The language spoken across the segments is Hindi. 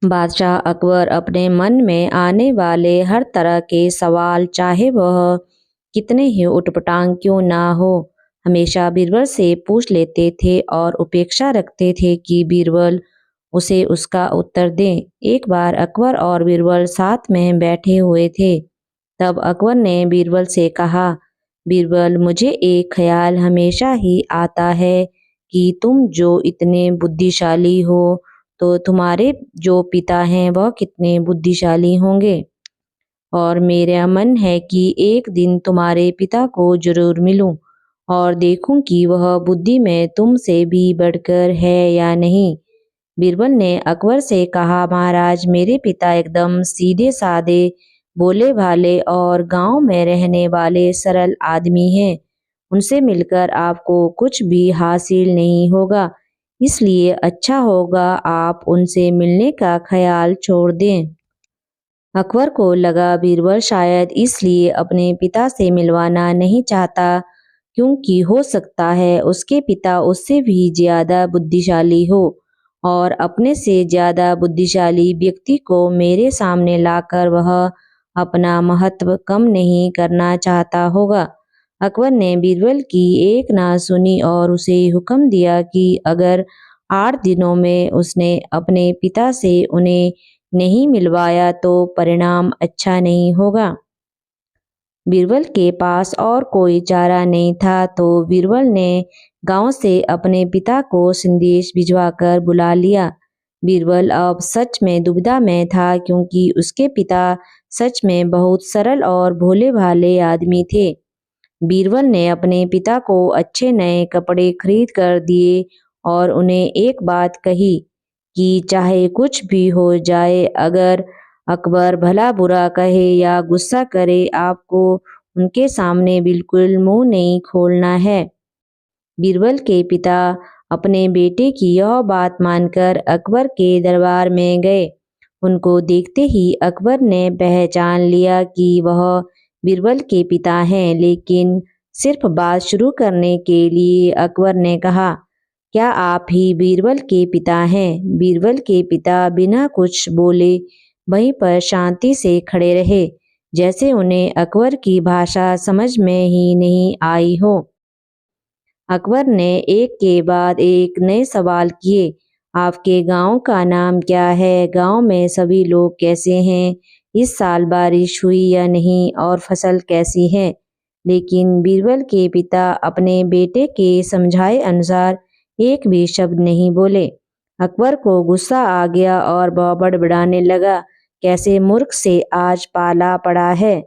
बादशाह अकबर अपने मन में आने वाले हर तरह के सवाल, चाहे वह कितने ही उटपटांग क्यों ना हो, हमेशा बीरबल से पूछ लेते थे और उपेक्षा रखते थे कि बीरबल उसे उसका उत्तर दें। एक बार अकबर और बीरबल साथ में बैठे हुए थे। तब अकबर ने बीरबल से कहा, बीरबल, मुझे एक ख्याल हमेशा ही आता है कि तुम जो इतने बुद्धिशाली हो, तो तुम्हारे जो पिता हैं वह कितने बुद्धिशाली होंगे। और मेरा मन है कि एक दिन तुम्हारे पिता को जरूर मिलूं और देखूं कि वह बुद्धि में तुमसे भी बढ़कर है या नहीं। बीरबल ने अकबर से कहा, महाराज, मेरे पिता एकदम सीधे साधे, भोले भाले और गांव में रहने वाले सरल आदमी हैं। उनसे मिलकर आपको कुछ भी हासिल नहीं होगा, इसलिए अच्छा होगा आप उनसे मिलने का ख्याल छोड़ दें। अकबर को लगा बीरबल शायद इसलिए अपने पिता से मिलवाना नहीं चाहता क्योंकि हो सकता है उसके पिता उससे भी ज्यादा बुद्धिशाली हो और अपने से ज्यादा बुद्धिशाली व्यक्ति को मेरे सामने लाकर वह अपना महत्व कम नहीं करना चाहता होगा। अकबर ने बीरबल की एक ना सुनी और उसे हुक्म दिया कि अगर 8 दिनों में उसने अपने पिता से उन्हें नहीं मिलवाया तो परिणाम अच्छा नहीं होगा। बीरबल के पास और कोई चारा नहीं था, तो बीरबल ने गांव से अपने पिता को संदेश भिजवाकर बुला लिया। बीरबल अब सच में दुविधा में था क्योंकि उसके पिता सच में बहुत सरल और भोले भाले आदमी थे। बीरबल ने अपने पिता को अच्छे नए कपड़े खरीद कर दिए और उन्हें एक बात कही कि चाहे कुछ भी हो जाए, अगर अकबर भला बुरा कहे या गुस्सा करे, आपको उनके सामने बिल्कुल मुंह नहीं खोलना है। बीरबल के पिता अपने बेटे की यह बात मानकर अकबर के दरबार में गए। उनको देखते ही अकबर ने पहचान लिया कि वह बीरबल के पिता हैं, लेकिन सिर्फ बात शुरू करने के लिए अकबर ने कहा, क्या आप ही बीरबल के पिता हैं? बीरबल के पिता बिना कुछ बोले वहीं पर शांति से खड़े रहे, जैसे उन्हें अकबर की भाषा समझ में ही नहीं आई हो। अकबर ने एक के बाद एक नए सवाल किए। आपके गांव का नाम क्या है? गांव में सभी लोग कैसे हैं? इस साल बारिश हुई या नहीं और फसल कैसी है? लेकिन बीरबल के पिता अपने बेटे के समझाए अनुसार एक भी शब्द नहीं बोले। अकबर को गुस्सा आ गया और वह बड़बड़ाने लगा, कैसे मूर्ख से आज पाला पड़ा है।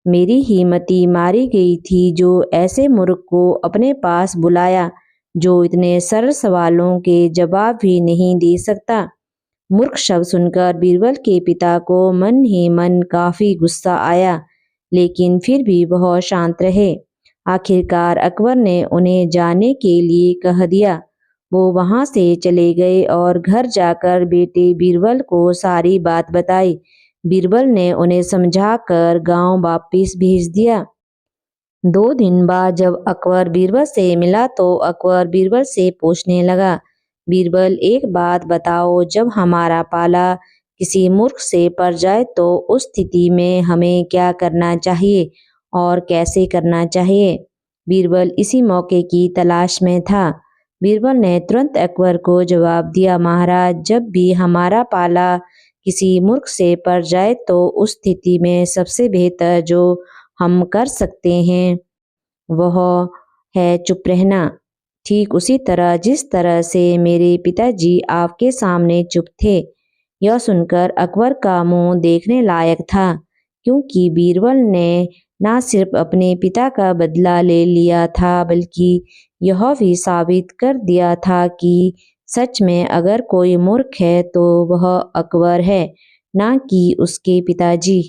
मेरी ही मती मारी गई थी जो ऐसे मूर्ख को अपने पास बुलाया, जो इतने सरल सवालों के जवाब भी नहीं दे सकता। मूर्ख शब्द सुनकर बीरबल के पिता को मन ही मन काफी गुस्सा आया, लेकिन फिर भी वह शांत रहे। आखिरकार अकबर ने उन्हें जाने के लिए कह दिया। वो वहां से चले गए और घर जाकर बेटे बीरबल को सारी बात बताई। बीरबल ने उन्हें समझाकर गांव वापिस भेज दिया। 2 दिन बाद जब अकबर बीरबल से मिला तो अकबर बीरबल से पूछने लगा, बीरबल, एक बात बताओ, जब हमारा पाला किसी मूर्ख से पड़ जाए तो उस स्थिति में हमें क्या करना चाहिए और कैसे करना चाहिए? बीरबल इसी मौके की तलाश में था। बीरबल ने तुरंत अकबर को जवाब दिया, महाराज, जब भी हमारा पाला किसी मूर्ख से पड़ जाए तो उस स्थिति में सबसे बेहतर जो हम कर सकते हैं वह है चुप रहना। ठीक उसी तरह जिस तरह से मेरे पिताजी आपके सामने चुप थे। यह सुनकर अकबर का मुंह देखने लायक था, क्योंकि बीरबल ने न सिर्फ अपने पिता का बदला ले लिया था, बल्कि यह भी साबित कर दिया था कि सच में अगर कोई मूर्ख है तो वह अकबर है, ना कि उसके पिताजी।